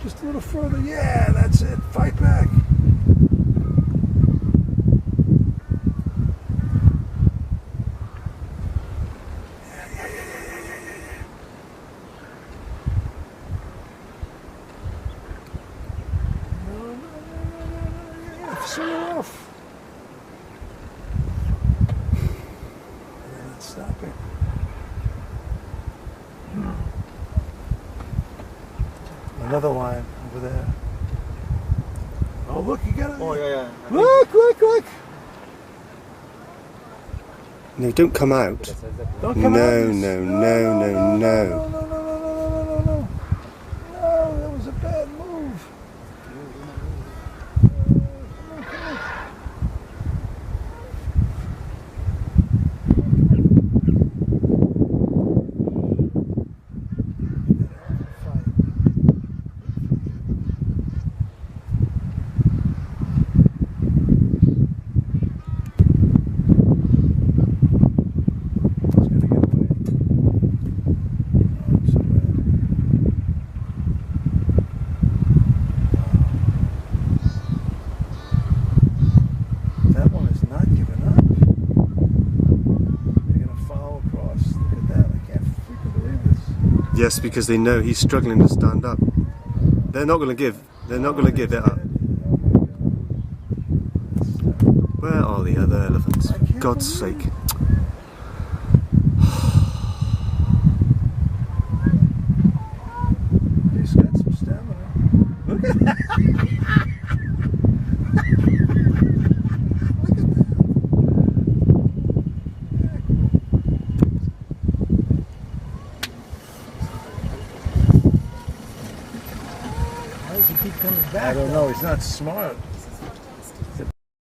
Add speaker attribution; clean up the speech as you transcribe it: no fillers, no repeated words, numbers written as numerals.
Speaker 1: Just a little further. Yeah, that's it. Fight back. Swing her off. And then it's stopping. Another line over there. Oh, look, you got it.
Speaker 2: Oh, yeah.
Speaker 1: Look.
Speaker 3: No, don't come out.
Speaker 1: Don't come
Speaker 3: No,
Speaker 1: out.
Speaker 3: no.
Speaker 1: No, that was a bad move.
Speaker 3: Yes, because they know he's struggling to stand up. They're not going to give it up. Where are the other elephants? For God's sake.
Speaker 1: He's got some stamina. Look at that. Why does he keep coming back? I don't know. He's not smart.